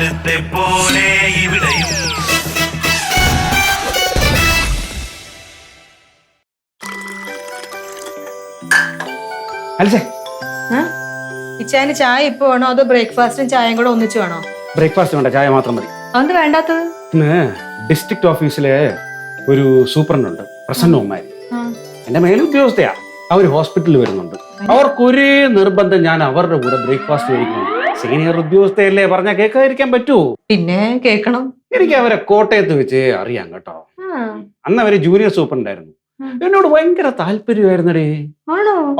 കാലത്തെ പോലെ ഇവിടെയും ഇച്ചാന് ചായ ഇപ്പൊ വേണോ അതോ ബ്രേക്ക്ഫാസ്റ്റും ചായയും കൂടെ ഒന്നിച്ചു വേണോ? ബ്രേക്ക്ഫാസ്റ്റ് വേണ്ട, ചായ മാത്രം മതി. അതെന്ത് വേണ്ടാത്തത്? ഇന്ന് ഡിസ്ട്രിക്ട് ഓഫീസിലെ ഒരു സൂപ്രണ്ടുണ്ട്, പ്രസന്നകുമാരി. എന്റെ മേലുദ്യോഗസ്ഥയാ. അവർ ഹോസ്പിറ്റലിൽ വരുന്നുണ്ട്. അവർക്കൊരേ നിർബന്ധം ഞാൻ അവരുടെ കൂടെ ബ്രേക്ക്ഫാസ്റ്റ് കഴിക്കണം. സീനിയർ ഉദ്യോഗസ്ഥയല്ലേ, പറഞ്ഞാൽ കേൾക്കാതിരിക്കാൻ പറ്റുമോ? പിന്നെ കേൾക്കണം. എനിക്ക് അവരെ കോട്ടയത്ത് വെച്ച് അറിയാം കേട്ടോ. അന്ന് അവര് ജൂനിയർ സൂപ്രണ്ടായിരുന്നു. എന്നോട് ഭയങ്കര താല്പര്യമായിരുന്നടേ.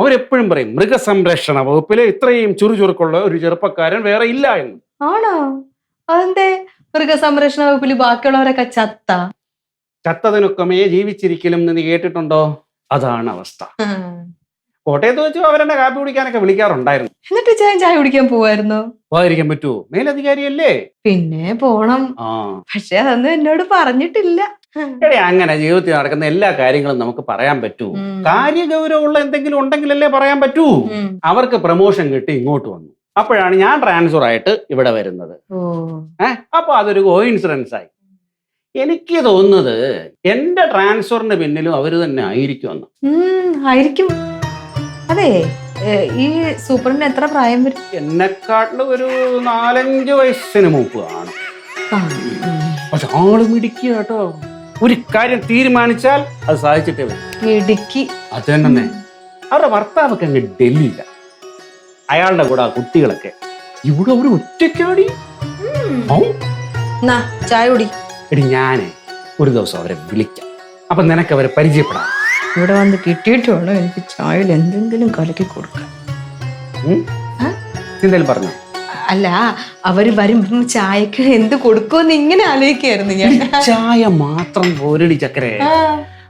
അവരെപ്പോഴും പറയും മൃഗസംരക്ഷണ വകുപ്പിലെ ഇത്രയും ചുറുചുറുക്കുള്ള ഒരു ചെറുപ്പക്കാരൻ വേറെ ഇല്ല എന്ന്. ആണോ? അതെന്തേ മൃഗസംരക്ഷണ വകുപ്പിൽ ബാക്കിയുള്ളവരൊക്കെ ചത്തതിനൊക്കെ ജീവിച്ചിരിക്കലും നീ കേട്ടിട്ടുണ്ടോ? അതാണ് അവസ്ഥ. കോട്ടയത്ത് വെച്ചു അവരെന്നെ കാപ്പി കുടിക്കാനൊക്കെ വിളിക്കാറുണ്ടായിരുന്നു. എന്നിട്ട് ചായ കുടിക്കാൻ പോവായിരുന്നോ? പോകാതിരിക്കാൻ പറ്റുമോ? മേലധികാരിയല്ലേ. പിന്നെ പോണം. പക്ഷെ അതൊന്നും എന്നോട് പറഞ്ഞിട്ടില്ല. അങ്ങനെ ജീവിതത്തിൽ നടക്കുന്ന എല്ലാ കാര്യങ്ങളും നമുക്ക് പറയാൻ പറ്റൂ. കാര്യഗൗരവമുള്ള എന്തെങ്കിലും ഉണ്ടെങ്കിലല്ലേ പറയാൻ പറ്റൂ. അവർക്ക് പ്രമോഷൻ കിട്ടി ഇങ്ങോട്ട് വന്നു. അപ്പോഴാണ് ഞാൻ ട്രാൻസ്ഫർ ആയിട്ട് ഇവിടെ വരുന്നത്. അപ്പൊ അതൊരു കോയിൻസിഡൻസ് ആയി. എനിക്ക് തോന്നുന്നത് എന്റെ ട്രാൻസ്ഫറിന് പിന്നിലും അവര് തന്നെ ആയിരിക്കും. ആയിരിക്കും. അതെ, ഈ സൂപ്പറിന് എത്ര പ്രായം വരും? എന്നെക്കാട്ടില് ഒരു 4-5 വയസ്സിന് മുമ്പ് ആണ്. പക്ഷെ ആള് മിടിക്കുക കേട്ടോ. ഒരു കാര്യം തീരുമാനിച്ചാൽ അത് സാധിച്ചിട്ടേ വരും. ഇടുക്കി അത് തന്നെ. അവരുടെ ഭർത്താവൊക്കെ അങ്ങ് ഡൽഹിയില്ല. അയാളുടെ കൂടെ ആ കുട്ടികളൊക്കെ. ഇവിടെ ഒരു ഒറ്റയ്ക്കാടി. ചായ കുടി. എടി ഞാനേ ഒരു ദിവസം അവരെ വിളിക്കാം. അപ്പൊ നിനക്ക് അവരെ പരിചയപ്പെടാം. ഇവിടെ വന്ന് കിട്ടിയിട്ട് വേണം എനിക്ക് ചായയിൽ എന്തെങ്കിലും കലക്കി കൊടുക്കാൻ. എന്തായാലും പറഞ്ഞോ. അല്ല, അവര് വരുമ്പോ ചായക്ക് എന്ത് കൊടുക്കുമെന്ന് ഇങ്ങനെ ആലോചിക്കായിരുന്നു ഞാൻ. ചായ മാത്രം പോരടി ചക്കരെ.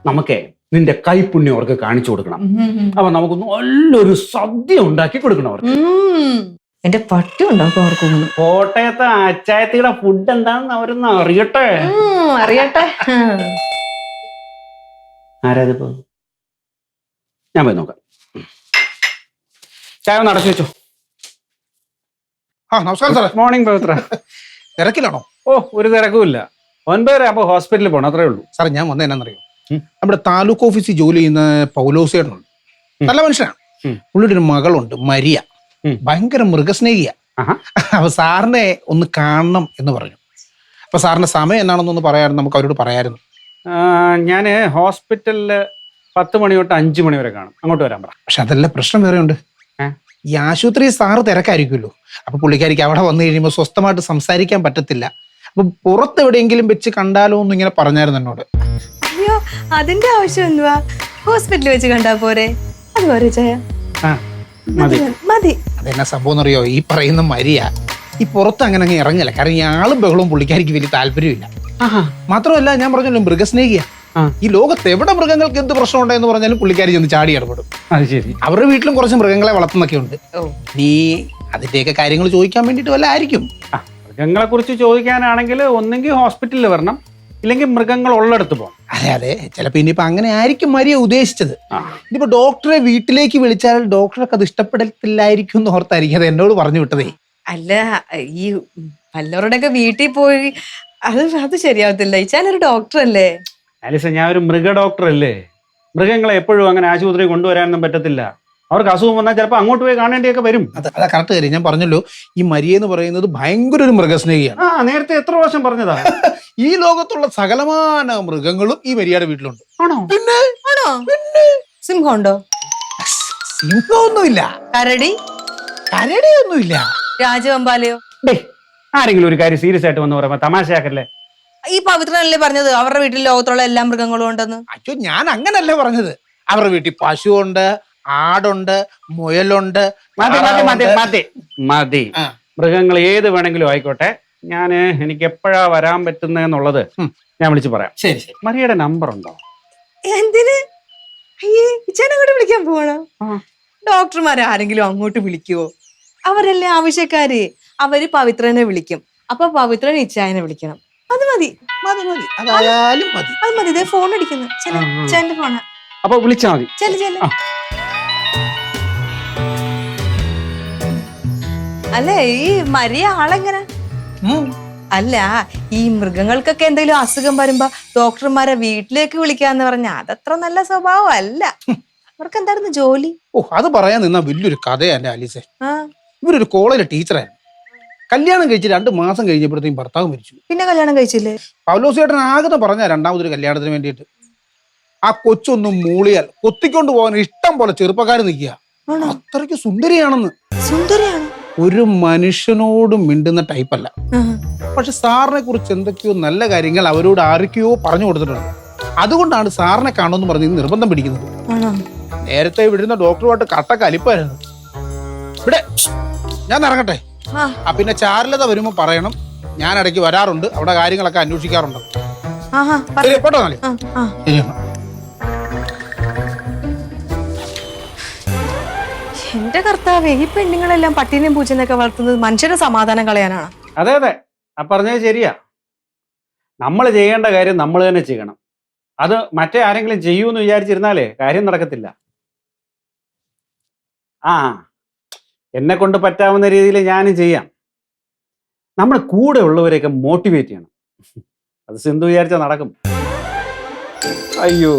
നമുക്കേ നിന്റെ കൈപ്പുണ്യം അവർക്ക് കാണിച്ചു കൊടുക്കണം. അപ്പൊ നമുക്ക് നല്ലൊരു സദ്യ ഉണ്ടാക്കി കൊടുക്കണം അവർക്ക്. എന്റെ പട്ടി ഉണ്ടാക്കും അവർക്ക്. കോട്ടയത്തെ അച്ചായത്തിയുടെ ഫുഡ് എന്താണെന്ന് അവരൊന്ന് അറിയട്ടെ. അറിയട്ടെ. ആരാതിപ്പോ? ഞാൻ പോയി നോക്കാം. ചായ ഒന്ന് അടച്ചു വെച്ചോ. നമസ്കാരം സാറേ. മോർണിംഗ് പവിത്ര. തിരക്കിലാണോ? ഒരു തിരക്കുമില്ല. 9:30 ആകുമ്പോൾ ഹോസ്പിറ്റലിൽ പോകണം, അത്രേ ഉള്ളൂ. സാറേ ഞാൻ വന്നത് എന്നാന്നറിയോ, നമ്മുടെ താലൂക്ക് ഓഫീസിൽ ജോലി ചെയ്യുന്ന പൗലോസേട്ടനുണ്ട്. നല്ല മനുഷ്യനാണ്. പുള്ളിയുടെ ഒരു മകളുണ്ട് മരിയ. ഭയങ്കര മൃഗസ്നേഹിയാ. അപ്പൊ സാറിനെ ഒന്ന് കാണണം എന്ന് പറഞ്ഞു. അപ്പൊ സാറിന്റെ സമയം എന്നാണെന്നൊന്ന് പറയാറുണ്ട്. നമുക്ക് അവരോട് പറയായിരുന്നു. ഞാൻ ഹോസ്പിറ്റലില് 10 മണി തൊട്ട് 5 മണി വരെ കാണും. അങ്ങോട്ട് വരാൻ പറ. പക്ഷെ അതല്ല, പ്രശ്നം വേറെ ഉണ്ട്. ഈ ആശുപത്രി സാറ് തിരക്കായിരിക്കുമല്ലോ. അപ്പൊ പുള്ളിക്കാരിക്ക് അവിടെ വന്നു കഴിയുമ്പോൾ സ്വസ്ഥമായിട്ട് സംസാരിക്കാൻ പറ്റത്തില്ല. അപ്പൊ പുറത്ത് എവിടെയെങ്കിലും വെച്ച് കണ്ടാലോ എന്ന് ഇങ്ങനെ പറഞ്ഞായിരുന്നു എന്നോട്. അയ്യോ, അതിന്റെ ആവശ്യം എന്തുവാ? ഹോസ്പിറ്റലിൽ വെച്ച് കണ്ടാ പോരെ? അത് പോരെ ചായ? മതി. അതെന്നാ സംഭവം എന്നറിയോ, ഈ പറയുന്ന മരിയ ഈ പുറത്ത് അങ്ങനെ അങ്ങ് ഇറങ്ങില്ല. കാരണം ഈ ആളും ബഹളവും പുള്ളിക്കാരിക്ക് വലിയ താല്പര്യമില്ല. മാത്രമല്ല, ഞാൻ പറഞ്ഞല്ലോ മൃഗസ്നേഹിയാ. ഈ ലോകത്ത് എവിടെ മൃഗങ്ങൾക്ക് എന്ത് പ്രശ്നം ഉണ്ടെന്ന് പറഞ്ഞാലും പുള്ളിക്കാരി ചെന്ന് ചാടി ഇടപെടും. അത് ശരി. അവരുടെ വീട്ടിലും കുറച്ച് മൃഗങ്ങളെ വളർത്തുന്നൊക്കെ ഉണ്ട്. നീ അതിന്റെയൊക്കെ കാര്യങ്ങൾ ചോദിക്കാൻ വേണ്ടിട്ട് വല്ല ആയിരിക്കും. മൃഗങ്ങളെ കുറിച്ച് ചോദിക്കാനാണെങ്കിൽ ഒന്നെങ്കിൽ ഹോസ്പിറ്റലിൽ വരണം, ഇല്ലെങ്കിൽ മൃഗങ്ങൾ ഉള്ളിടത്ത് പോകണം. അതെ, ചിലപ്പോ ഇനിയിപ്പോ അങ്ങനെ ആയിരിക്കും മരിയ ഉദ്ദേശിച്ചത്. ഇനിയിപ്പോ ഡോക്ടറെ വീട്ടിലേക്ക് വിളിച്ചാൽ ഡോക്ടർക്ക് അത് ഇഷ്ടപ്പെടത്തില്ലായിരിക്കും എന്ന് ഓർത്തായിരിക്കും അത് എന്നോട് പറഞ്ഞു വിട്ടതേ. അല്ല, ഈ വല്ലവരുടെയൊക്കെ വീട്ടിൽ പോയി അത് ശരിയാവത്തില്ല. ഇച്ചാനൊരു ഡോക്ടർ അല്ലേ? ആലിസ, ഞാൻ ഒരു മൃഗ ഡോക്ടർ അല്ലേ. മൃഗങ്ങളെ എപ്പോഴും അങ്ങനെ ആശുപത്രി കൊണ്ടുവരാനൊന്നും പറ്റത്തില്ല. അവർക്ക് അസുഖം വന്നാൽ ചിലപ്പോൾ അങ്ങോട്ട് പോയി കാണേണ്ടിയൊക്കെ വരും. അതാ കറക്റ്റ് കാര്യം. ഞാൻ പറഞ്ഞല്ലോ, ഈ മരിയ എന്ന് പറയുന്നത് ഭയങ്കര ഒരു മൃഗസ്നേഹിയാണ്. നേരത്തെ എത്ര വർഷം പറഞ്ഞതാ. ഈ ലോകത്തുള്ള സകലമാന മൃഗങ്ങളും ഈ മരിയയുടെ വീട്ടിലുണ്ട്. ആണോ? പിന്നെ സിംഹം ഉണ്ടോ? സിംഹമൊന്നുമില്ല. കരടിയൊന്നുമില്ല. രാജവെമ്പാലയോ? ആരെങ്കിലും ഒരു കാര്യം സീരിയസ് ആയിട്ട് വന്ന് പറയുമ്പോ തമാശയാക്കല്ലേ. ഈ പവിത്രനല്ലേ പറഞ്ഞത് അവരുടെ വീട്ടിൽ ലോകത്തുള്ള എല്ലാ മൃഗങ്ങളും ഉണ്ടെന്ന്? അയ്യോ, ഞാൻ അങ്ങനല്ലേ പറഞ്ഞത്. അവരുടെ വീട്ടിൽ പശുവുണ്ട്, ആടുണ്ട്, മുയലുണ്ട്. മതി. മൃഗങ്ങൾ ഏത് വേണമെങ്കിലും ആയിക്കോട്ടെ. എനിക്ക് എപ്പോഴാ വരാൻ പറ്റുന്നെന്നുള്ളത് ഞാൻ വിളിച്ചു പറയാം. ശരി. മരിയയുടെ നമ്പർ ഉണ്ടോ? എന്തിന്? ഇച്ചാനങ്ങോട്ട് വിളിക്കാൻ പോവാണോ? ഡോക്ടർമാരെ ആരെങ്കിലും അങ്ങോട്ട് വിളിക്കുവോ? അവരല്ലേ ആവശ്യക്കാര്. അവര് പവിത്രനെ വിളിക്കും. അപ്പൊ പവിത്രൻ ഇച്ചായനെ വിളിക്കണം. അത് മതി. അതായാലും മതി. അത് മതി. ഇതേ ഫോൺ അടിക്കുന്നു. ചേട്ടന്റെ ഫോണ്. അപ്പൊ വിളിച്ചാ മതി. അല്ലേ, ഈ മരിയ ആളെങ്ങനെ? അല്ല, ഈ മൃഗങ്ങൾക്കൊക്കെ എന്തെങ്കിലും അസുഖം വരുമ്പോ ഡോക്ടർമാരെ വീട്ടിലേക്ക് വിളിക്കാന്ന് പറഞ്ഞാൽ അതത്ര നല്ല സ്വഭാവം അല്ല. അവർക്ക് എന്തായിരുന്നു ജോലി? ഓ, അത് പറയാൻ നിന്നാ വലിയൊരു കഥയാ എന്റെ ആലീസെ. ആ ഇവരൊരു കോളേജിലെ ടീച്ചറായിരുന്നു. കല്യാണം കഴിച്ച് 2 മാസം കഴിഞ്ഞപ്പോഴത്തേക്കും ഭർത്താവ് മരിച്ചു. പിന്നെ കല്യാണം കഴിച്ചില്ലേ? പൗലോസേട്ടൻ ആകെ പറഞ്ഞ രണ്ടാമതൊരു കല്യാണത്തിന് വേണ്ടിയിട്ട്. ആ കൊച്ചൊന്നും മൂളിയാൽ കൊത്തിക്കൊണ്ട് പോകാൻ ഇഷ്ടം പോലെ ചെറുപ്പക്കാർ നിൽക്കുക. അത്രയ്ക്ക് സുന്ദരിയാണെന്ന്. സുന്ദരിയാണ്. ഒരു മനുഷ്യനോടും മിണ്ടുന്ന ടൈപ്പല്ല. പക്ഷെ സാറിനെ കുറിച്ച് എന്തൊക്കെയോ നല്ല കാര്യങ്ങൾ അവരോട് ആരൊക്കെയോ പറഞ്ഞു കൊടുത്തിട്ടുണ്ട്. അതുകൊണ്ടാണ് സാറിനെ കാണുമെന്ന് പറഞ്ഞ് നിർബന്ധം പിടിക്കുന്നത്. നേരത്തെ വിടുന്ന ഡോക്ടറുമായിട്ട് കട്ട കലിപ്പായിരുന്നു. ഇവിടെ ഞാൻ ഇറങ്ങട്ടെ. പിന്നെ ചാരുലത വരുമ്പോ പറയണം, ഞാൻ ഇടയ്ക്ക് വരാറുണ്ട്, അവിടെ കാര്യങ്ങളൊക്കെ അന്വേഷിക്കാറുണ്ട്. പോട്ടോ നാളെ. എന്റെ കർത്താവേ, ഈ പെണ്ണുങ്ങളെല്ലാം പട്ടീനെയും പൂച്ചനെയൊക്കെ വളർത്തുന്നത് മനുഷ്യരുടെ സമാധാനം കളയാനാണ്. അതെ അതെ, ആ പറഞ്ഞത് ശരിയാ. നമ്മൾ ചെയ്യേണ്ട കാര്യം നമ്മൾ തന്നെ ചെയ്യണം. അത് മറ്റേ ആരെങ്കിലും ചെയ്യൂന്ന് വിചാരിച്ചിരുന്നാലേ കാര്യം നടക്കത്തില്ല. ആ, എന്നെ കൊണ്ട് പറ്റാവുന്ന രീതിയിൽ ഞാനും ചെയ്യാം. നമ്മൾ കൂടെ ഉള്ളവരെയൊക്കെ മോട്ടിവേറ്റ് ചെയ്യണം. അത് സിന്ധു വിചാരിച്ചാൽ നടക്കും. അയ്യോ,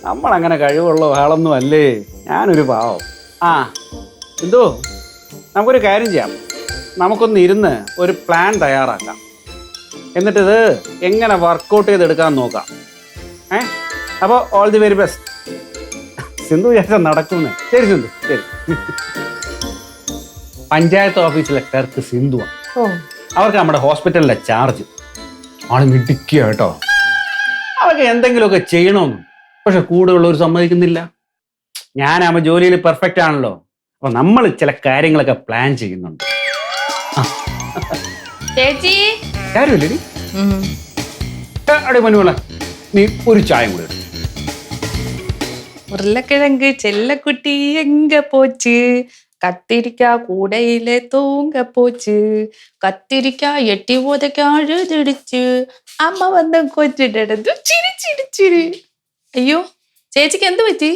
നമ്മൾ അങ്ങനെ കഴിവുള്ള ആളൊന്നും അല്ലേ, ഞാനൊരു പാവം. ആ സിന്ധു, നമുക്കൊരു കാര്യം ചെയ്യാം. നമുക്കൊന്ന് ഇരുന്ന് ഒരു പ്ലാൻ തയ്യാറാക്കാം. എന്നിട്ടിത് എങ്ങനെ വർക്കൗട്ട് ചെയ്തെടുക്കാൻ നോക്കാം. അപ്പോൾ all the very best. Sindhu വിചാരിച്ചാൽ നടക്കുന്നേ. ശരി സിന്ധു, ശരി. പഞ്ചായത്ത് ഓഫീസിലെ ക്ലർക്ക് സിന്ധുവാണ്. അവർക്ക് നമ്മുടെ ഹോസ്പിറ്റലിലെ ചാർജ്. ആള് മിടുക്കിയ കേട്ടോ. അവർക്ക് എന്തെങ്കിലുമൊക്കെ ചെയ്യണമെന്ന്. പക്ഷെ കൂടെയുള്ളവർ സമ്മതിക്കുന്നില്ല. ഞാനാകുമ്പോൾ ജോലിയിൽ പെർഫെക്റ്റ് ആണല്ലോ. അപ്പൊ നമ്മൾ ചില കാര്യങ്ങളൊക്കെ പ്ലാൻ ചെയ്യുന്നുണ്ട്. ചേച്ചി കാര്യമില്ലേ അടി മനുവള, നീ ഒരു ചായ കൂടെ ഇടും. ഉരുളക്കിഴങ്ങ് ചെല്ലക്കുട്ടി എങ്ക പോച്ച്, കത്തിരിക്ക കൂടയിലെ തൂങ്ക പോച്ച്, കത്തിരിക്ക എട്ടി പോതക്കാഴുതിടിച്ച്, അമ്മ വന്ന് കൊച്ചിടു ചിരിച്ചിരിച്ചിരി. അയ്യോ, ചേച്ചിക്ക് എന്ത് പറ്റി?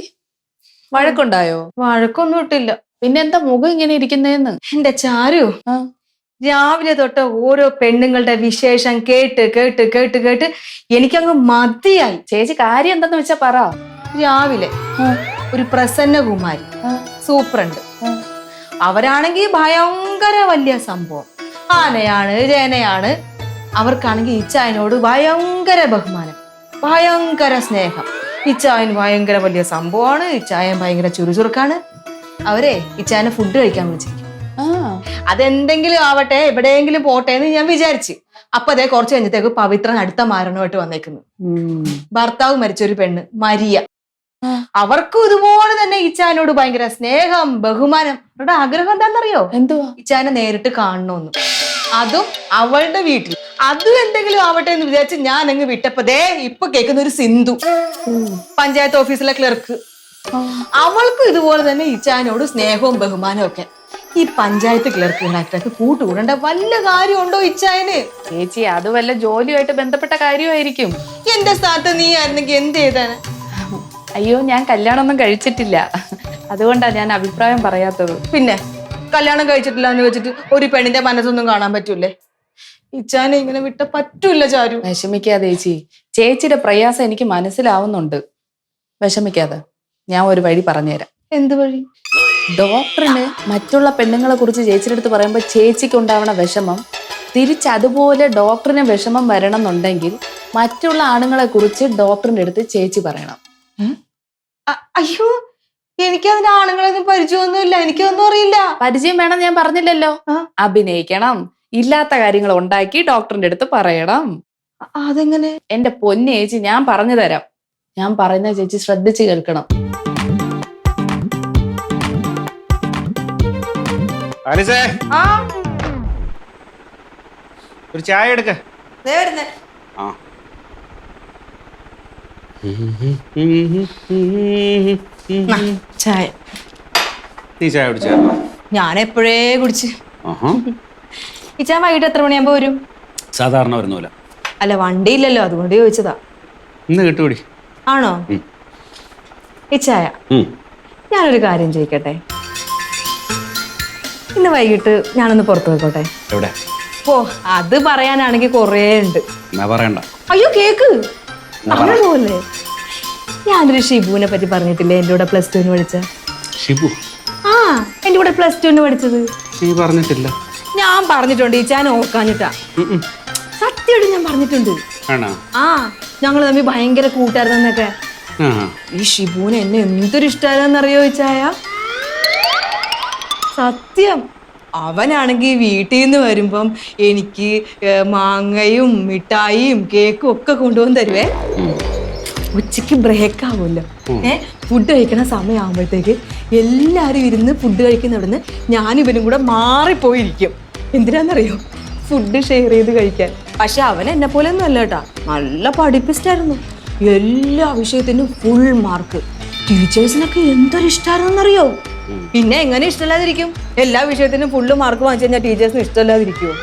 വഴക്കുണ്ടായോ? വഴക്കൊന്നും ഇട്ടില്ല. പിന്നെന്താ മുഖം ഇങ്ങനെ ഇരിക്കുന്നേന്ന്? എന്റെ ചാരു, രാവിലെ തൊട്ട് ഓരോ പെണ്ണുങ്ങളുടെ വിശേഷം കേട്ട് കേട്ട് കേട്ട് കേട്ട് എനിക്കങ്ങ് മതിയായി. ചേച്ചി കാര്യം എന്താന്ന് വെച്ചാ പറ. രാവിലെ ഒരു പ്രസന്നകുമാരി സൂപ്രണ്ട്, അവരാണെങ്കിൽ ഭയങ്കര വലിയ സംഭവം. ആനയാണ്, രേനയാണ്. അവർക്കാണെങ്കിൽ ഇച്ചായനോട് ഭയങ്കര ബഹുമാനം, ഭയങ്കര സ്നേഹം. ഇച്ചായൻ ഭയങ്കര വലിയ സംഭവമാണ്. ഇച്ചായൻ ഭയങ്കര ചുറുചുറുക്കാണ്. അവരെ ഇച്ചായനെ ഫുഡ് കഴിക്കാൻ വിളിച്ചിരിക്കും. അതെന്തെങ്കിലും ആവട്ടെ, എവിടെയെങ്കിലും പോട്ടെ എന്ന് ഞാൻ വിചാരിച്ചു. അപ്പൊ അതേ കുറച്ച് കഴിഞ്ഞത്തേക്ക് പവിത്രൻ അടുത്ത മാരണമായിട്ട് വന്നേക്കുന്നു. ഭർത്താവ് മരിച്ചൊരു പെണ്ണ് മരിയ. അവർക്കും ഇതുപോലെ തന്നെ ഇച്ചായനോട് ഭയങ്കര സ്നേഹം, ബഹുമാനം. അവരുടെ ആഗ്രഹം എന്താണെന്നറിയോ? എന്തുവാ? ഇച്ചായനെ നേരിട്ട് കാണണമെന്ന്. അതും അവളുടെ വീട്ടിൽ. അതും എന്തെങ്കിലും ആവട്ടെ എന്ന് വിചാരിച്ച് ഞാൻ അങ്ങ് വിട്ടപ്പോ ഇപ്പൊ കേൾക്കുന്ന ഒരു സിന്ധു, പഞ്ചായത്ത് ഓഫീസിലെ ക്ലർക്ക്. അവൾക്കും ഇതുപോലെ തന്നെ ഇച്ചായനോട് സ്നേഹവും ബഹുമാനവും ഒക്കെ. ഈ പഞ്ചായത്ത് ക്ലർക്കുകളായിട്ടൊക്കെ കൂട്ടുകൂടേണ്ട വല്ല കാര്യമുണ്ടോ ഇച്ചായന്? ചേച്ചി, അത് വല്ല ജോലിയുമായിട്ട് ബന്ധപ്പെട്ട കാര്യമായിരിക്കും. എന്റെ സ്ഥാനത്ത് നീ ആയിരുന്നെങ്കിൽ എന്ത് ചെയ്താണ്? അയ്യോ, ഞാൻ കല്യാണമൊന്നും കഴിച്ചിട്ടില്ല, അതുകൊണ്ടാ ഞാൻ അഭിപ്രായം പറയാത്തത്. പിന്നെ കല്യാണം കഴിച്ചിട്ടില്ല എന്ന് വെച്ചിട്ട് ഒരു പെണ്ണിന്റെ മനസ്സൊന്നും കാണാൻ പറ്റൂലേ? ഇച്ചാനെ ഇങ്ങനെ വിട്ട പറ്റൂല ചാരു. വിഷമിക്കാതെ ചേച്ചി, ചേച്ചിയുടെ പ്രയാസം എനിക്ക് മനസ്സിലാവുന്നുണ്ട്. വിഷമിക്കാതെ, ഞാൻ ഒരു വഴി പറഞ്ഞുതരാം. എന്ത് വഴി? ഡോക്ടറിന് മറ്റുള്ള പെണ്ണുങ്ങളെ കുറിച്ച് ചേച്ചിയുടെ അടുത്ത് പറയുമ്പോൾ ചേച്ചിക്ക് ഉണ്ടാവണ വിഷമം തിരിച്ചതുപോലെ ഡോക്ടറിന് വിഷമം വരണം എന്നുണ്ടെങ്കിൽ മറ്റുള്ള ആണുങ്ങളെ കുറിച്ച് ഡോക്ടറിന്റെ അടുത്ത് ചേച്ചി പറയണം. അയ്യോ, എനിക്കതിന് ആണുങ്ങളൊന്നും പരിചയമൊന്നുമില്ല, എനിക്കൊന്നും അറിയില്ല. പരിചയം വേണം ഞാൻ പറഞ്ഞില്ലല്ലോ. അഭിനയിക്കണം, ഇല്ലാത്ത കാര്യങ്ങൾ ഉണ്ടാക്കി ഡോക്ടറിന്റെ അടുത്ത് പറയണം. അതെങ്ങനെ? എന്റെ പൊന്നു ചേച്ചി, ഞാൻ പറഞ്ഞു തരാം. ഞാൻ പറയുന്ന ചേച്ചി ശ്രദ്ധിച്ച് കേൾക്കണം. ഒരു ചായ എടുക്ക. ചായ. നീ ചായ കുടിച്ചാ? ഞാൻ എപ്പോഴേ കുടിച്ച്. ഇച്ചാൻ വൈകിട്ട് എത്ര മണിയാകുമ്പോ വരും? സാധാരണ വരുന്നൂല. അല്ല, വണ്ടി ഇല്ലല്ലോ, അതുകൊണ്ട് ചോദിച്ചതാ. ഇന്ന് കിട്ടുകൂടി. ആണോ? ഇച്ചായ, ഞാനൊരു കാര്യം ചോദിക്കട്ടെ. ഇന്ന് വൈകിട്ട് ഞാനൊന്ന് പുറത്തു പോയിക്കോട്ടെ? എവിടെ? ഓ അത് പറയാനാണെങ്കിൽ കൊറേ ഉണ്ട്. എന്നാ പറയണ്ട. അയ്യോ കേക്ക് അങ്ങനെ പോലെ. ഞാനൊരു ഷിബുവിനെ പറ്റി പറഞ്ഞിട്ടില്ലേ എന്റെ കൂടെ +2 പഠിച്ച? ഷിബു? ആ എന്റെ കൂടെ +2 പഠിച്ചത്. നീ പറഞ്ഞിട്ടില്ല. ഞാൻ പറഞ്ഞിട്ടുണ്ട്. ഈ ചാൻ ഓർക്കാഞ്ഞിട്ടാ. സത്യമായിട്ട് ഞാൻ പറഞ്ഞിട്ടുണ്ട്. ആണോ? ആ ഞങ്ങള് തമ്മിൽ ഭയങ്കര കൂട്ടായിരുന്നൊക്കെ. ഈ ഷിബുവിന് എന്നെ എന്തൊരു ഇഷ്ടമായിരുന്നറിയോ ചായ? സത്യം. അവനാണെങ്കിൽ വീട്ടിൽ നിന്ന് വരുമ്പം എനിക്ക് മാങ്ങയും മിഠായിയും കേക്കും ഒക്കെ കൊണ്ടുവന്ന് തരുവേ. ഉച്ചക്ക് ബ്രേക്ക് ആവുമല്ലോ, ഫുഡ് കഴിക്കണ സമയമാകുമ്പോഴത്തേക്ക് എല്ലാവരും ഇരുന്ന് ഫുഡ് കഴിക്കുന്നിടന്ന് ഞാനും ഇവനും കൂടെ മാറിപ്പോയിരിക്കും. എന്തിനാന്നറിയോ? ഫുഡ് ഷെയർ ചെയ്ത് കഴിക്കാൻ. പക്ഷെ അവൻ എന്നെ പോലെ ഒന്നും അല്ല കേട്ടാ, നല്ല പഠിപ്പിസ്റ്റായിരുന്നു. എല്ലാ വിഷയത്തിനും ഫുൾ മാർക്ക്. ടീച്ചേഴ്സിനൊക്കെ എന്തൊരു ഇഷ്ടമായിരുന്നറിയോ? പിന്നെ എങ്ങനെ ഇഷ്ടമല്ലാതിരിക്കും? എല്ലാ വിഷയത്തിനും ഫുള്ള് മാർക്ക് വാങ്ങിച്ചു കഴിഞ്ഞാൽ ടീച്ചേഴ്സിന് ഇഷ്ടമല്ലാതിരിക്കുമോ?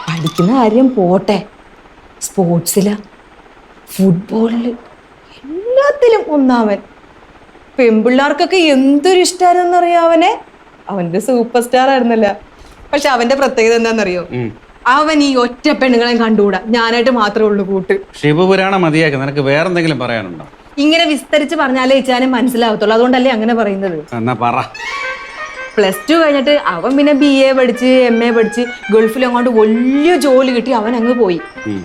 പഠിക്കുന്ന കാര്യം പോട്ടെ, സ്പോർട്സില്, ഫുട്ബോളില്, എല്ലാത്തിലും ഒന്നാവൻ. പെൺപിള്ളേർക്കൊക്കെ എന്തൊരു ഇഷ്ടമായിരുന്നറിയോ അവനെ? അവന്റെ സൂപ്പർ സ്റ്റാർ ആയിരുന്നല്ല. പക്ഷെ അവന്റെ പ്രത്യേകത എന്താണെന്നറിയോ? അവൻ ഈ ഒറ്റ പെണ്ണുങ്ങളെ കണ്ടുകൂടാ, ഞാനായിട്ട് മാത്രമേ ഉള്ളൂ കൂട്ട്. ശിവപുരാണം മതിയാക്കി, നിനക്ക് വേറെന്തെങ്കിലും പറയാനുണ്ടോ? ഇങ്ങനെ വിസ്തരിച്ച് പറഞ്ഞാലേ ഇച്ചാനും മനസ്സിലാവത്തുള്ളൂ, അതുകൊണ്ടല്ലേ അങ്ങനെ പറയുന്നത്. എന്നാ പറ. +2 കഴിഞ്ഞിട്ട് അവൻ പിന്നെ BA പഠിച്ച് MA പഠിച്ച് ഗൾഫിൽ അങ്ങോട്ട് വലിയ ജോലി കിട്ടി അവൻ അങ്ങ് പോയി.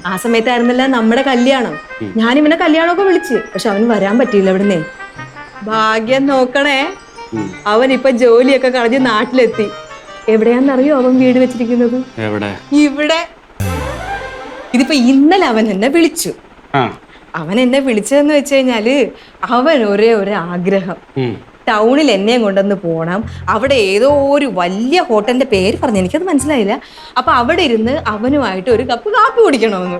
ആ സമയത്തായിരുന്നല്ല നമ്മുടെ കല്യാണം. ഞാനിവനെ കല്യാണമൊക്കെ വിളിച്ച്, പക്ഷെ അവന് വരാൻ പറ്റിയില്ല. ഇവിടുന്നേ ഭാഗ്യം നോക്കണേ, അവൻ ഇപ്പൊ ജോലിയൊക്കെ കളഞ്ഞ് നാട്ടിലെത്തി. എവിടെയാന്നറിയോ അവൻ വീട് വെച്ചിരിക്കുന്നത്? ഇവിടെ. ഇതിപ്പോ ഇന്നലെ അവൻ എന്നെ വിളിച്ചു. അവൻ എന്നെ വിളിച്ചതെന്ന് വെച്ച് കഴിഞ്ഞാല് അവൻ ഒരേ ഒരു ആഗ്രഹം, ടൗണിൽ എന്നെയും കൊണ്ടൊന്ന് പോണം. അവിടെ ഏതോ ഒരു വലിയ ഹോട്ടലിന്റെ പേര് പറഞ്ഞു, എനിക്കത് മനസ്സിലായില്ല. അപ്പൊ അവിടെ ഇരുന്ന് അവനുമായിട്ട് ഒരു കപ്പ് കാപ്പി കുടിക്കണമെന്ന്.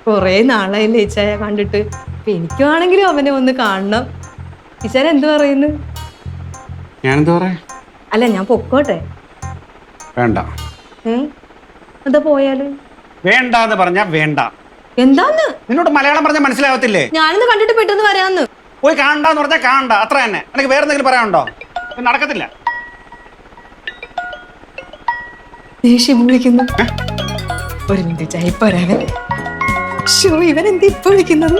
കൊറേ നാളായില്ലേ ഇച്ചായ കണ്ടിട്ട്. അപ്പൊ എനിക്കാണെങ്കിലും അവനെ ഒന്ന് കാണണം. ഇച്ചാൻ എന്ത് പറയുന്നു? അല്ല ഞാൻ പൊക്കോട്ടെ? വേണ്ട. എന്താ പോയാല്? വേണ്ടാന്ന് പറഞ്ഞാ വേണ്ട. എന്താന്ന്? നിന്നോട് മലയാളം പറഞ്ഞാൽ മനസ്സിലാവത്തില്ലേ? ഞാനിന്ന് കണ്ടിട്ട് പെട്ടെന്ന് വരാന്ന്. പോയി കാണണ്ടെന്ന് പറഞ്ഞാൽ കാണണ്ട, അത്ര തന്നെ. എനിക്ക് വേറെ എന്തെങ്കിലും പറയാനുണ്ടോ? നടക്കത്തില്ല. ദേഷ്യം വിളിക്കുന്നു. ഒരു മിനിറ്റ് ചായ പോരാവൻ. ഇവൻ എന്താ ഇപ്പൊ വിളിക്കുന്നത്?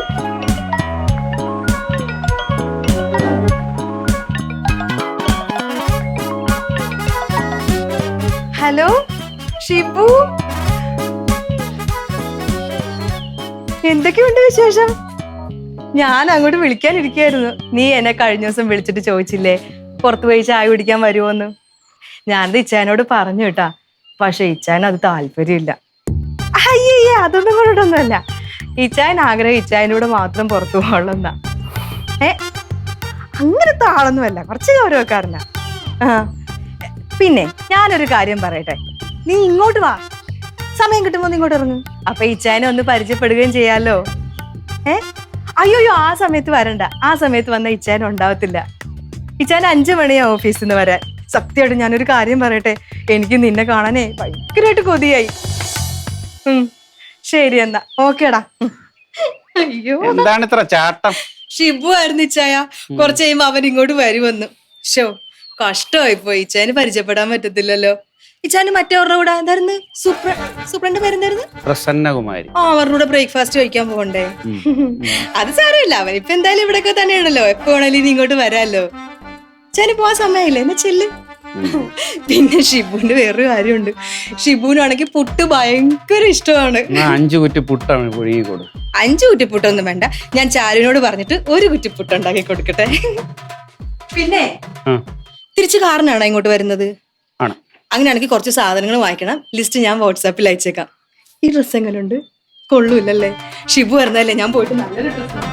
ഹലോ ഷിബു, എന്തൊക്കെയുണ്ട് വിശേഷം? ഞാൻ അങ്ങോട്ട് വിളിക്കാനിരിക്കായിരുന്നു. നീ എന്നെ കഴിഞ്ഞ ദിവസം വിളിച്ചിട്ട് ചോദിച്ചില്ലേ പുറത്തു പോയി ചായ കുടിക്കാൻ വരുമോന്ന്? ഞാനത് ഇച്ചാനോട് പറഞ്ഞു കേട്ടാ, പക്ഷെ ഇച്ചാൻ അത് താല്പര്യമില്ല. അയ്യേ അതൊന്നും കൊണ്ടൊന്നുമല്ല. ഇച്ചാൻ ആഗ്രഹം ഇച്ചാനോട് മാത്രം പുറത്തു പോകണമെന്നാ. അങ്ങനത്തെ ആളൊന്നുമല്ല, കുറച്ച് ഗൗരവക്കാരനാ. പിന്നെ ഞാനൊരു കാര്യം പറയട്ടെ, നീ ഇങ്ങോട്ട് വാ, സമയം കിട്ടുമ്പോ ഇങ്ങോട്ട് ഇറങ്ങും. അപ്പൊ ഇച്ചാനെ ഒന്ന് പരിചയപ്പെടുകയും ചെയ്യാലോ. അയ്യോ ആ സമയത്ത് വരണ്ട. ആ സമയത്ത് വന്ന ഇച്ചാൻ ഉണ്ടാവത്തില്ല. ഇച്ചാൻ 5 മണിയാ ഓഫീസിൽ നിന്ന് വരാൻ. സത്യമായിട്ട് ഞാനൊരു കാര്യം പറയട്ടെ, എനിക്ക് നിന്നെ കാണാനേ ഭയങ്കരമായിട്ട് കൊതിയായി. ശരി എന്നാ, ഓക്കേടാ. അയ്യോ എന്താണ് ഇത്ര ചാട്ടം? ഷിബു ആയിരുന്നു ഇച്ചായ. കുറച്ച് കഴിയുമ്പോ അവൻ ഇങ്ങോട്ട് വരുമെന്ന്. ഷോ കഷ്ടമായി പോയി. ഇച്ചാന് പരിചയപ്പെടാൻ പറ്റത്തില്ലല്ലോ. ഇച്ചാന് മറ്റവരുടെ കൂടെ എന്തായിരുന്നു? സൂപ്രണ്ട് പേരെന്തായിരുന്നു? പ്രസന്നകുമാരി. അവരുടെ കൂടെ ബ്രേക്ക്ഫാസ്റ്റ് കഴിക്കാൻ പോകണ്ടേ? അത് സാരമില്ല, അവൻ ഇപ്പൊ എന്തായാലും ഇവിടെയൊക്കെ തന്നെയാണല്ലോ. എപ്പോ വേണേലും ഇനി ഇങ്ങോട്ട് വരാല്ലോ. ഇച്ചാന് പോവാൻ സമയമില്ല, എന്നാ ചെല്ല്. പിന്നെ ഷിബുവിന്റെ വേറൊരു കാര്യമുണ്ട്. ഷിബുവിനാണെങ്കിൽ പുട്ട് ഭയങ്കര ഇഷ്ടമാണ്. 5 കുറ്റി പുട്ടാണ് പുഴുങ്ങി കൊടുക്കും. 5 കുറ്റി പുട്ടൊന്നും വേണ്ട, ഞാൻ ചാരുവിനോട് പറഞ്ഞിട്ട് 1 കുറ്റി പുട്ട് ഉണ്ടാക്കി കൊടുക്കട്ടെ. പിന്നെ തിരിച്ച് കാറിനാണോ ഇങ്ങോട്ട് വരുന്നത്? അങ്ങനെയാണെങ്കിൽ കുറച്ച് സാധനങ്ങൾ വാങ്ങിക്കണം. ലിസ്റ്റ് ഞാൻ വാട്സാപ്പിൽ അയച്ചേക്കാം. ഈ ഡ്രസ്സ് എങ്ങനെയുണ്ട്? കൊള്ളൂല്ലേ? ഷിബു വരുന്നതല്ലേ, ഞാൻ പോയിട്ട് നല്ലൊരു ഡ്രസ്സ്.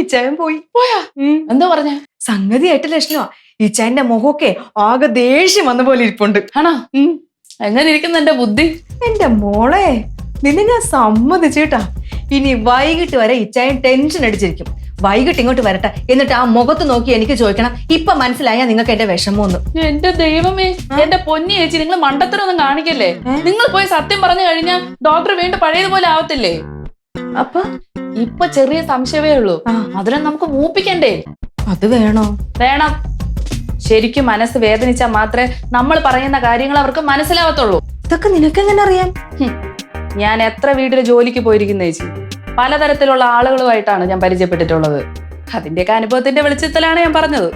ഇച്ചായൻ പോയാ? എന്താ പറഞ്ഞ? സംഗതി ആയിട്ട് ലക്ഷണമാ. ഇച്ചായന്റെ മുഖമൊക്കെ ആകെ ദേഷ്യം വന്ന പോലെ ഇരിപ്പുണ്ട്. ആണോ? എങ്ങനെ ഇരിക്കുന്നു എന്റെ ബുദ്ധി? എന്റെ മോളെ, നിന്നെ ഞാൻ സമ്മതിച്ചേട്ടാ. ഇനി വൈകിട്ട് വരെ ഇച്ചായൻ ടെൻഷൻ അടിച്ചിരിക്കും. വൈകിട്ട് ഇങ്ങോട്ട് വരട്ടെ, എന്നിട്ട് ആ മുഖത്ത് നോക്കി എനിക്ക് ചോദിക്കണം, ഇപ്പൊ മനസ്സിലായാ നിങ്ങൾക്ക് എന്റെ വിഷമമൊന്നും. എന്റെ ദൈവമേ, എന്റെ പൊന്നി ചേച്ചി, നിങ്ങൾ മണ്ടത്തരൊന്നും കാണിക്കല്ലേ. നിങ്ങൾ പോയി സത്യം പറഞ്ഞു കഴിഞ്ഞാൽ ഡോക്ടർ വീണ്ടും പഴയതുപോലെ ആവത്തില്ലേ? അപ്പൊ ഇപ്പൊ ചെറിയ സംശയമേ ഉള്ളൂ. അതിനെ നമുക്ക് മൂപ്പിക്കണ്ടേ? അത് വേണോ? വേണം. ശരിക്കും മനസ്സ് വേദനിച്ചാൽ മാത്രമേ നമ്മൾ പറയുന്ന കാര്യങ്ങൾ അവർക്ക് മനസ്സിലാവത്തുള്ളൂ. ഇതൊക്കെ നിനക്കെങ്ങനെ അറിയാം? ഞാൻ എത്ര വീട്ടിൽ ജോലിക്ക് പോയിരിക്കുന്ന ചേച്ചി, പലതരത്തിലുള്ള ആളുകളുമായിട്ടാണ് ഞാൻ പരിചയപ്പെട്ടിട്ടുള്ളത്. അതിന്റെയൊക്കെ അനുഭവത്തിന്റെ വെളിച്ചത്തിലാണ് ഞാൻ പറഞ്ഞത്.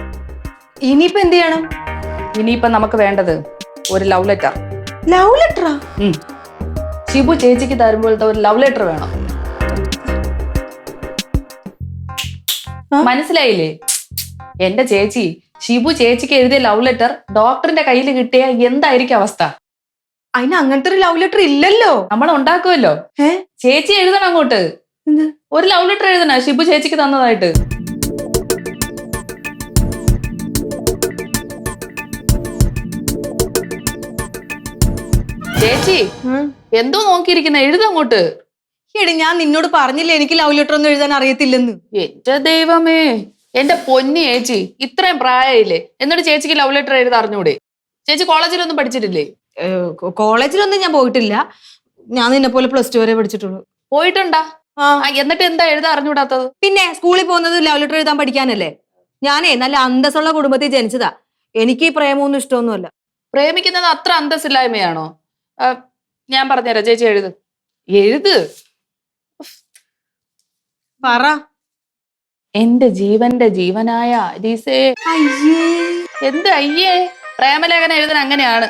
ഇനിയിപ്പോ എന്ത് ചെയ്യണം? ഇനിയിപ്പൊ നമുക്ക് വേണ്ടത് ഒരു ലവ് ലെറ്റർ. ലവ് ലെറ്ററാ? ഷിബു ചേച്ചിക്ക് തരുമ്പോഴത്തെ ഒരു ലവ് ലെറ്റർ വേണം. മനസ്സിലായില്ലേ? എന്റെ ചേച്ചി ഷിബു ചേച്ചിക്ക് എഴുതിയ ലവ് ലെറ്റർ ഡോക്ടറിന്റെ കയ്യിൽ കിട്ടിയ എന്തായിരിക്കും അവസ്ഥ? അതിന് അങ്ങനത്തെ ഒരു ലവ് ലെറ്റർ ഇല്ലല്ലോ. നമ്മൾ ഉണ്ടാക്കുമല്ലോ. ചേച്ചി എഴുതണം അങ്ങോട്ട്. ഒരു ലവ് ലെറ്റർ എഴുതണ ഷിബു ചേച്ചിക്ക് തന്നതായിട്ട്. ചേച്ചി എന്തോ നോക്കിയിരിക്കുന്ന, എഴുതങ്ങോട്ട്. എടി ഞാൻ നിന്നോട് പറഞ്ഞില്ലേ എനിക്ക് ലവ് ലെറ്റർ ഒന്നും എഴുതാൻ അറിയത്തില്ലെന്ന്. എന്റെ ദൈവമേ, എന്റെ പൊന്നി ചേച്ചി, ഇത്രയും പ്രായമില്ലേ എന്നിട്ട് ചേച്ചിക്ക് ലവ് ലെറ്റർ എഴുതാൻ അറിഞ്ഞൂടെ? ചേച്ചി കോളേജിലൊന്നും പഠിച്ചിട്ടില്ലേ? കോളേജിലൊന്നും ഞാൻ പോയിട്ടില്ല. ഞാൻ നിന്നെ പോലെ +2 വരെ പഠിച്ചിട്ടുള്ളൂ. പോയിട്ടുണ്ടാ? എന്നിട്ട് എന്താ എഴുതാൻ അറിഞ്ഞൂടാത്തത്? പിന്നെ സ്കൂളിൽ പോകുന്നത് ലവ് ലെറ്റർ എഴുതാൻ പഠിക്കാനല്ലേ. ഞാനേ നല്ല അന്തസ്സുള്ള കുടുംബത്തിൽ ജനിച്ചതാ. എനിക്ക് ഈ പ്രേമൊന്നും ഇഷ്ടമൊന്നുമല്ല. പ്രേമിക്കുന്നത് അത്ര അന്തസ്സില്ലായ്മയാണോ? ഞാൻ പറഞ്ഞുതരാം, ചേച്ചി എഴുത്. എഴുത്. പറ. എന്റെ ജീവന്റെ ജീവനായ അരീസേ. എന്ത് അയ്യേ? പ്രേമലേഖനം എഴുതാൻ അങ്ങനെയാണ്.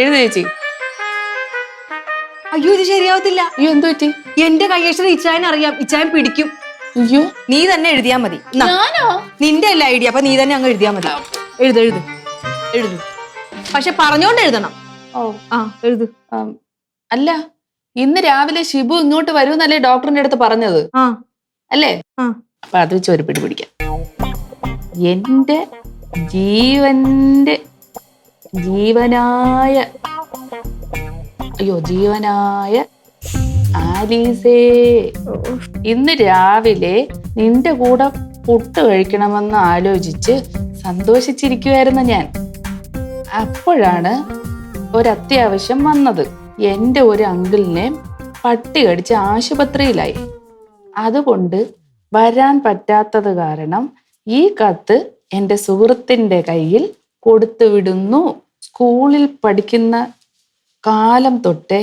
എഴുതി ചേച്ചി. അയ്യോ ഇത് ശരിയാവത്തില്ല. അയ്യോ എന്ത് പറ്റി? എന്റെ കയ്യക്ഷരം ഇച്ചായൻ അറിയാം. ഇച്ചായൻ പിടിക്കും. അയ്യോ നീ തന്നെ എഴുതിയാ മതി. ഞാനോ? നിന്റെ അല്ല ഐഡിയ. അപ്പൊ നീ തന്നെ അങ്ങ് എഴുതിയാ മതി. എഴുത് എഴുത് എഴുതു. പക്ഷെ പറഞ്ഞോണ്ട് എഴുതണം. എഴുതു. അല്ല, ഇന്ന് രാവിലെ ഷിബു ഇങ്ങോട്ട് വരുമെന്നല്ലേ ഡോക്ടറിന്റെ അടുത്ത് പറഞ്ഞത്? അല്ലേ? അപ്പൊ അത് വെച്ച് ഒരു പിടി പിടിക്കാം. എന്റെ ജീവന്റെ ജീവനായ ആലീസേ, ഇന്ന് രാവിലെ നിന്റെ കൂടെ പുട്ട് കഴിക്കണമെന്ന് ആലോചിച്ച് സന്തോഷിച്ചിരിക്കുവായിരുന്നു ഞാൻ. അപ്പോഴാണ് ഒരത്യാവശ്യം വന്നത്. എന്റെ ഒരു അങ്കിളിനെ പട്ടി കടിച്ച് ആശുപത്രിയിലായി. അതുകൊണ്ട് വരാൻ പറ്റാത്തത് കാരണം ഈ കത്ത് എന്റെ സുഹൃത്തിന്റെ കയ്യിൽ കൊടുത്തു വിടുന്നു. സ്കൂളിൽ പഠിക്കുന്ന കാലം തൊട്ടേ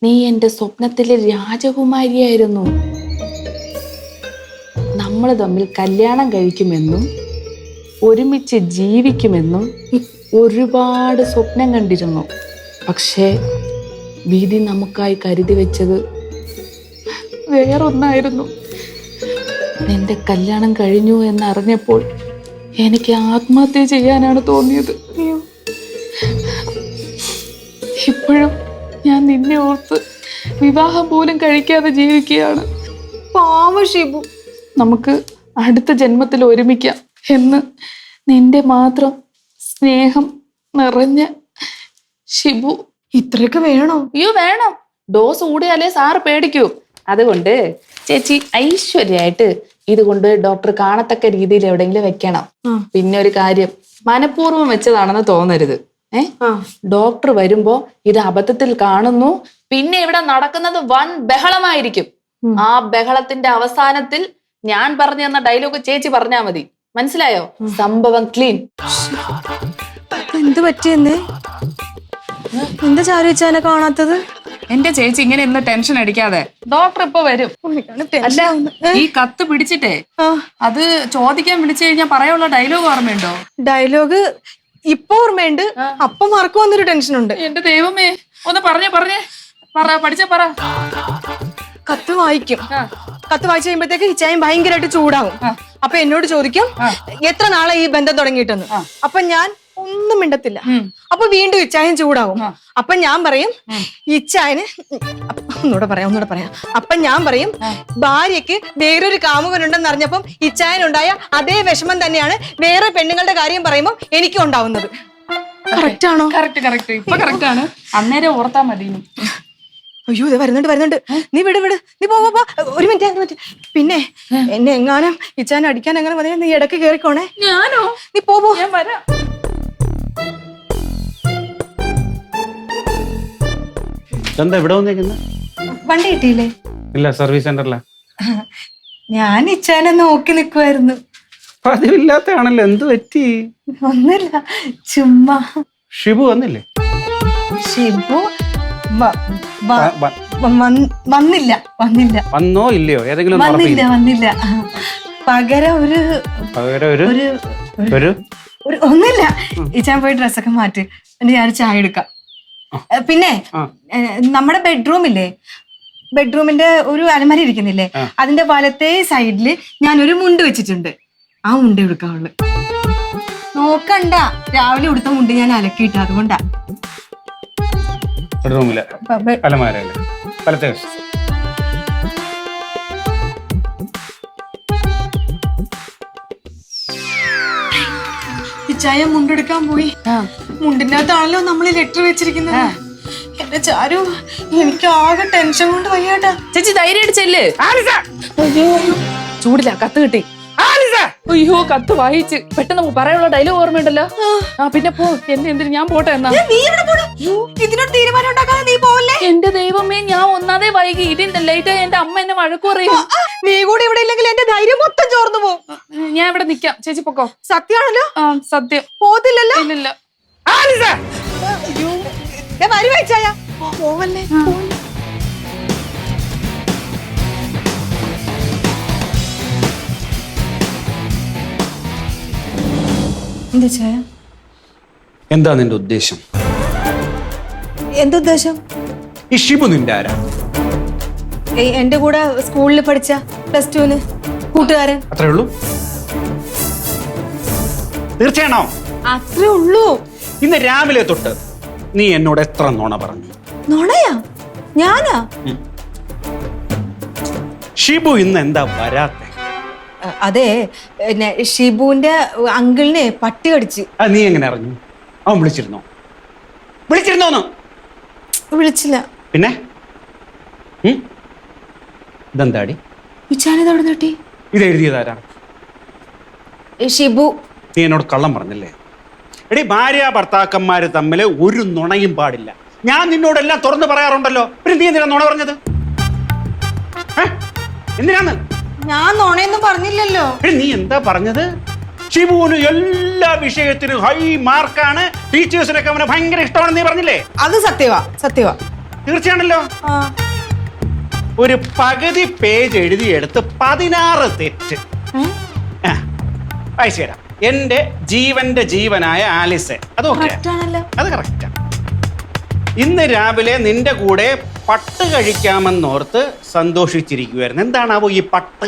നീ എന്റെ സ്വപ്നത്തിലെ രാജകുമാരിയായിരുന്നു. നമ്മൾ തമ്മിൽ കല്യാണം കഴിക്കുമെന്നും ഒരുമിച്ച് ജീവിക്കുമെന്നും ഒരുപാട് സ്വപ്നം കണ്ടിരുന്നു. പക്ഷേ വിധി നമുക്കായി കരുതി വെച്ചത് വേറൊന്നായിരുന്നു. നിന്റെ കല്യാണം കഴിഞ്ഞു എന്നറിഞ്ഞപ്പോൾ എനിക്ക് ആത്മഹത്യ ചെയ്യാനാണ് തോന്നിയത്. ഇപ്പോഴും ഞാൻ നിന്നെ ഓർത്ത് വിവാഹം പോലും കഴിക്കാതെ ജീവിക്കുകയാണ്. പാവം ഷിബു. നമുക്ക് അടുത്ത ജന്മത്തിൽ ഒരുമിക്കാം എന്ന് നിന്റെ മാത്രം സ്നേഹം നിറഞ്ഞ ഷിബു. ഇത്രയൊക്കെ വേണോ? അയ്യോ വേണം. ഡോസ് കൂടിയാലേ സാറ് പേടിക്കൂ. അതുകൊണ്ട് ചേച്ചി ഐശ്വര്യമായിട്ട് ഇതുകൊണ്ട് ഡോക്ടർ കാണത്തക്ക രീതിയിൽ എവിടെയെങ്കിലും വെക്കണം. പിന്നെ ഒരു കാര്യം, മനഃപൂർവ്വം വെച്ചതാണെന്ന് തോന്നരുത്. ഡോക്ടർ വരുമ്പോ ഇത് അബദ്ധത്തിൽ കാണുന്നു, പിന്നെ ഇവിടെ നടക്കുന്നത് വൻ ബഹളമായിരിക്കും. ആ ബഹളത്തിന്റെ അവസാനത്തിൽ ഞാൻ പറഞ്ഞു തന്ന ഡയലോഗ് ചേച്ചി പറഞ്ഞാ മതി. മനസ്സിലായോ? സംഭവം ക്ലീൻ. എന്ത് പറ്റിയെന്നേ? എന്താ ചാരു വെച്ചാനെ കാണാത്തത്? എന്റെ ചേച്ചി ഇങ്ങനെ ഇന്ന് ടെൻഷൻ അടിക്കാതെ, ഡോക്ടർ ഇപ്പൊ വരും. അല്ല, ഈ കത്ത് പിടിച്ചിട്ടേ അത് ചോദിക്കാൻ വിളിച്ചു കഴിഞ്ഞാൽ പറയാനുള്ള ഡയലോഗ് ഓർമ്മയുണ്ടോ? ഡയലോഗ് ഇപ്പൊ ഓർമ്മയുണ്ട്, അപ്പൊ മറക്കുമെന്നൊരു ടെൻഷനുണ്ട്. എന്റെ ദൈവമേ, ഒന്ന് പറഞ്ഞേ പഠിച്ച പറ. കത്ത് വായിക്കും. കത്ത് വായിച്ചു കഴിയുമ്പോഴത്തേക്ക് ഇച്ചായും ഭയങ്കരമായിട്ട് ചൂടാവും. അപ്പൊ എന്നോട് ചോദിക്കും എത്ര നാളെ ഈ ബന്ധം തുടങ്ങിയിട്ടെന്ന്. അപ്പൊ ഞാൻ ഒന്നും മിണ്ടത്തില്ല. അപ്പൊ വീണ്ടും ഇച്ചായൻ ചൂടാവും. അപ്പൊ ഞാൻ പറയും ഇച്ചായന് ഒന്നുകൂടെ പറയാം. അപ്പൊ ഞാൻ പറയും ഭാര്യക്ക് വേറൊരു കാമുകനുണ്ടെന്ന് അറിഞ്ഞപ്പം ഇച്ചായനുണ്ടായ അതേ വിഷമം തന്നെയാണ് വേറെ പെണ്ണുങ്ങളുടെ കാര്യം പറയുമ്പോൾ എനിക്കും ഉണ്ടാവുന്നത്. കറക്റ്റ് ആണോ? കറക്റ്റ്. ഇപ്പൊ കറക്റ്റ് ആണ്. അന്നേരം ഓർത്താ മതി. അയ്യോ ഇത് വരുന്നുണ്ട്. നീ വിട്. നീ പോ. ഒരു മിനിറ്റ്. പിന്നെ എന്നെ എങ്ങാനും ഇച്ചാൻ അടിക്കാൻ എങ്ങനെ മതി, നീ ഇടയ്ക്ക് കേറിക്കോണേ. ഞാനോ? നീ പോ. ഞാൻ വരാം. എന്താ ഇവിടെ വന്നേക്കുന്നത്? വണ്ടി കിട്ടിയില്ലേ? ഇല്ല, സർവീസ് സെന്ററിലാ. ഞാൻ ഇച്ചാനെ നോക്കി നിൽക്കുമായിരുന്നു. പതിവില്ലാത്തതാണല്ലോ, എന്ത് പറ്റി? ഒന്നുമില്ല, ചുമ്മാ. ഷിബു വന്നില്ലേ? ഷിബു വ- വ- വ- വന്നില്ല. വന്നോ ഇല്ലയോ? ഏതെങ്കിലും വന്നില്ല. പകരം ഒരു ഒന്നുമില്ല. ഇച്ചാൻ പോയി ഡ്രസ്സൊക്കെ മാറ്റി, എന്നിട്ട് ഞാൻ ചായ എടുക്കാം. പിന്നെ നമ്മുടെ ബെഡ്റൂമിന്റെ ഒരു അലമാര ഇരിക്കുന്നില്ലേ, അതിന്റെ വലത്തെ സൈഡില് ഞാനൊരു മുണ്ട് വെച്ചിട്ടുണ്ട്. ആ മുണ്ട് എടുക്കാവുള്ളു. നോക്കണ്ട, രാവിലെ ഉടുത്ത മുണ്ട് ഞാൻ അലക്കിയിട്ട്, അതുകൊണ്ടാ. ബെഡ്റൂമില് അലമാരല്ലേ? വലത്തെ വശം. ഇച്ചായ മുണ്ടെടുക്കാൻ പോയി. മുണ്ടിന്റെ അകത്താണല്ലോ നമ്മൾ ലെറ്റർ വെച്ചിരിക്കുന്നത്. എന്റെ ചാരു, എനിക്ക് ആകെ ടെൻഷൻ കൊണ്ട് വയ്യാട്ടാ. ചേച്ചി ധൈര്യം അടിച്ചല്ലേ? അയ്യോ ചൂടില്ല, കത്ത് കിട്ടി. അയ്യോ കത്ത് വായിച്ച് പെട്ടെന്ന് പറയാനുള്ള ഡയലോഗ് ഓർമ്മയുണ്ടല്ലോ. പിന്നെ പോ, എന്തിനു ഞാൻ പോട്ടെ എന്നാ. ഇതിനോട് തീരുമാനം ഉണ്ടാക്കാതെ നീ പോവല്ലേ? എന്റെ ദൈവമേ, ഞാൻ ഒന്നാതെ വൈകി. ഇതിന്റെ ലേറ്റ് എന്റെ അമ്മ എന്നെ വഴക്ക് പറയും. നീ കൂടി ഇവിടെ ഇല്ലെങ്കിൽ എന്റെ ധൈര്യം മൊത്തം ചോർന്നു പോകും. ഞാൻ ഇവിടെ നിക്കാം, ചേച്ചി പൊക്കോ. സത്യമാണല്ലോ? സത്യം. പോത്തില്ലല്ലോ? ഇല്ലില്ല. വരുവാച്ചായ പോവല്ലേ? എന്താ ചായ? എന്താ നിന്റെ ഉദ്ദേശം? എന്തുദ്ദേശം? ഈ ഷിബു നിന്റെ ആരാ? എന്റെ കൂടെ സ്കൂളിൽ പഠിച്ച +2 കൂട്ടുകാരൻ. അത്രേ ഉള്ളൂ? തീർച്ചയാണോ? അത്രേ ഉള്ളൂ. ഇന്ന് രാവിലെ തൊട്ട് നീ എന്നോട് എത്ര നുണ പറഞ്ഞു? നുണയാ? ഞാനാ? ഷിബു ഇന്ന് എന്താ വരാത്തെ? അതെ, ഷിബുവിന്റെ അങ്കിളിനെ പട്ടി കടിച്ച്. അത് നീ എങ്ങനെ അറിഞ്ഞു? അവൻ വിളിച്ചിരുന്നോന്ന്? വിളിച്ചില്ല. പിന്നെ ഇതെന്താടി? ഇച്ചാനെവിടെ നട്ടി? ഇത് എഴുതിയതാരാ? ഷിബു. നീ എന്നോട് കള്ളം പറഞ്ഞല്ലേ? എടി, ഭാര്യ ഭർത്താക്കന്മാര് തമ്മിൽ ഒരു നുണയും പാടില്ല. ഞാൻ നിന്നോടെല്ലാം തുറന്നു പറയാറുണ്ടല്ലോ. പിന്നെ നീ എന്തിനാ നുണ പറഞ്ഞത്? എന്തിനാന്ന്? ഞാൻ നുണയൊന്നും പറഞ്ഞില്ലല്ലോ. നീ എന്താ പറഞ്ഞത്? ഷിബുവിന് എല്ലാ വിഷയത്തിനും ഹൈ മാർക്കാണ്, ടീച്ചേഴ്സിനൊക്കെ അവനെ ഭയങ്കര ഇഷ്ടമാണെന്ന് നീ പറഞ്ഞില്ലേ? അത് സത്യവാ. തീർച്ചയാണല്ലോ. ഒരു പകുതി പേജ് എഴുതിയെടുത്ത് 16 തെറ്റ്. വായിച്ചു തരാം. എന്റെ ജീവന്റെ ജീവനായ ആലിസെ, അത് കറക്റ്റാ. ഇന്ന് രാവിലെ നിന്റെ കൂടെ പട്ട് കഴിക്കാമെന്നോർത്ത് സന്തോഷിച്ചിരിക്കുവായിരുന്നു. എന്താണാവോ ഈ പട്ട്?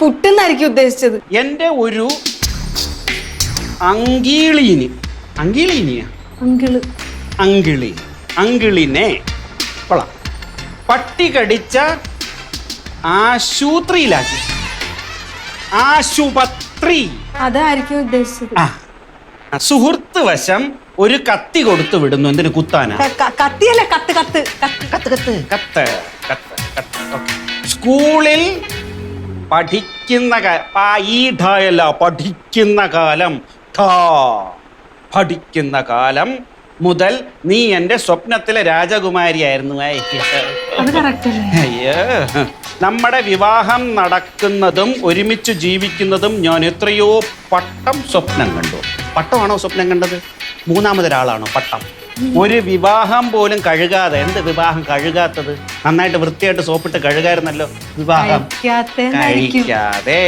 പുട്ടെന്നായിരിക്കും ഉദ്ദേശിച്ചത്. എന്റെ ഒരു അങ്കിളിനെ പട്ടി കടിച്ച ആശുപത്രിയിലാക്കി. ആശുപത്രി അതായിരിക്കും ഉദ്ദേശിച്ചത്. സുഹൃത്ത് വശം ഒരു കത്തി കൊടുത്തു വിടുന്നു. എന്തിനു? കുത്താനാ? കത്തിയല്ല, കത്ത്. സ്കൂളിൽ പഠിക്കുന്ന കാലം മുതൽ നീ എന്റെ സ്വപ്നത്തിലെ രാജകുമാരിയായിരുന്നു. അയ്യോ, നമ്മുടെ വിവാഹം നടക്കുന്നതും ഒരുമിച്ച് ജീവിക്കുന്നതും ഞാൻ എത്രയോ പട്ടം സ്വപ്നം കണ്ടു. പട്ടമാണോ സ്വപ്നം കണ്ടത്? മൂന്നാമതൊരാളാണോ പട്ടം? ഒരു വിവാഹം പോലും കഴുകാതെ. എന്ത് വിവാഹം കഴുകാത്തത്? നന്നായിട്ട് വൃത്തിയായിട്ട് സോപ്പിട്ട് കഴുകായിരുന്നല്ലോ. വിവാഹം കഴിക്കാതെ.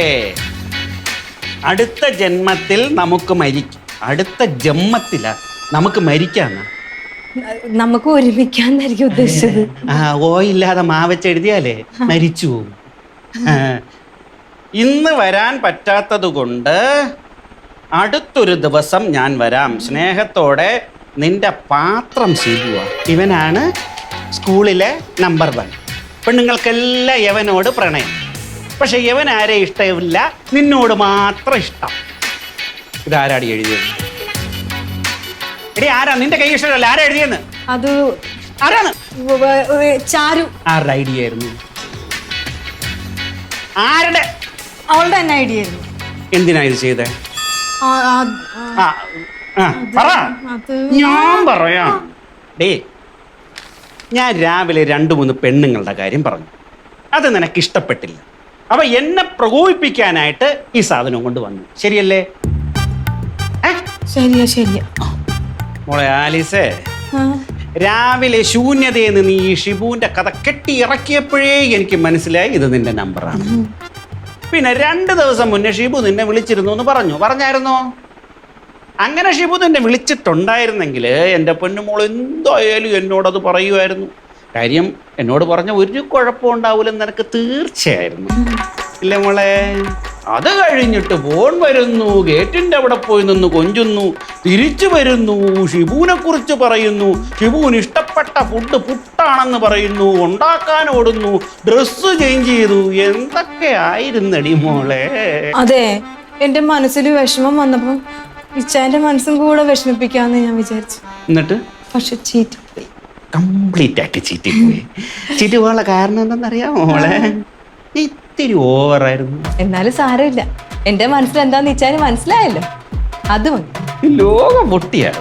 അടുത്ത ജന്മത്തിൽ നമുക്ക് നമുക്ക് മരിക്കാന്ന. നമുക്ക് ഒരുമിക്കാന്നായിരിക്കും ഉദ്ദേശിച്ചത്. ഓ ഇല്ലാതെ മാവച്ചെഴുതിയാലേ മരിച്ചു പോകും. ഇന്ന് വരാൻ പറ്റാത്തത് കൊണ്ട് അടുത്തൊരു ദിവസം ഞാൻ വരാം. സ്നേഹത്തോടെ നിന്റെ പാത്രം ഷിബുവാ. ഇവനാണ് സ്കൂളിലെ നമ്പർ 1. പെണ്ണുങ്ങൾക്കെല്ലാം യവനോട് പ്രണയം. പക്ഷെ യവൻ ആരെ ഇഷ്ടമില്ല, നിന്നോട് മാത്രം ഇഷ്ടം. ഇതാരാടി എഴുതിയത്? എടി, ആരാ? നിന്റെ കൈ ഇഷ്ടമല്ല. ആരാ എഴുതിയെന്ന്? അത് ആരാണ്? ചാരു. ആരുടെ ഐഡിയ ആയിരുന്നു? ആരുടെ? അവളുടെ തന്നെ ഐഡിയ ആയിരുന്നു. എന്തിനാ ഇത് ചെയ്തേ? ഞാൻ പറയാം. ഡേ, ഞാൻ രാവിലെ 2-3 പെണ്ണുങ്ങളുടെ കാര്യം പറഞ്ഞു. അത് നിനക്ക് ഇഷ്ടപ്പെട്ടില്ല. അപ്പൊ എന്നെ പ്രകോപിപ്പിക്കാനായിട്ട് ഈ സാധനം കൊണ്ട് വന്നു. ശരിയല്ലേ? ശരിയാ. മോളെ ആലീസേ, ആ, രാവിലെ ശൂന്യതയെന്ന് നീ ഈ ഷിബുവിന്റെ കഥ കെട്ടി ഇറക്കിയപ്പോഴേ എനിക്ക് മനസ്സിലായി ഇത് നിന്റെ നമ്പറാണ്. പിന്നെ 2 ദിവസം മുന്നേ ഷിബു നിന്നെ വിളിച്ചിരുന്നു എന്ന് പറഞ്ഞായിരുന്നോ? അങ്ങനെ ഷിബു നിന്നെ വിളിച്ചിട്ടുണ്ടായിരുന്നെങ്കിൽ എൻ്റെ പൊന്നുമോൾ എന്തായാലും എന്നോടത് പറയുമായിരുന്നു. കാര്യം എന്നോട് പറഞ്ഞ ഒരു കുഴപ്പം ഉണ്ടാവില്ലെന്ന് നിനക്ക് തീർച്ചയായിരുന്നു. ഇല്ല മോളെ? അത് കഴിഞ്ഞിട്ട് ഫോൺ വരുന്നു, ഗേറ്റിൻ്റെ അവിടെ പോയി നിന്ന് കൊഞ്ചുന്നു, തിരിച്ചു വരുന്നു, ഷിബുവിനെ കുറിച്ച് പറയുന്നു, ഷിബുവിന് ഇഷ്ടപ്പെട്ട ഫുഡ് പുട്ടാണെന്ന് പറയുന്നു, ഉണ്ടാക്കാൻ ഓടുന്നു, ഡ്രസ്സ് ചേഞ്ച് ചെയ്തു. എന്തൊക്കെ ആയിരുന്നടി മോളെ. അതെ, എന്റെ മനസ്സിൽ വിഷമം വന്നപ്പോ ഇച്ചാന്റെ മനസ്സും കൂടെ വിഷമിപ്പിക്കാന്ന് ഞാൻ വിചാരിച്ചു. എന്നിട്ട് പക്ഷെ ചീറ്റിപ്പോയി. കംപ്ലീറ്റ് ആയിട്ട് ചീറ്റിപ്പോയി. ചീറ്റുപോകാനുള്ള കാരണം എന്താണെന്നറിയാമോ മോളെ? ഇത്തിരി ഓവറായിരുന്നു. എന്നാലും സാരമില്ല, എന്റെ മനസ്സിൽ എന്താന്ന് ഇച്ചാന് മനസ്സിലായല്ലോ, അത് മതി. ലോകം പൊട്ടിയാ.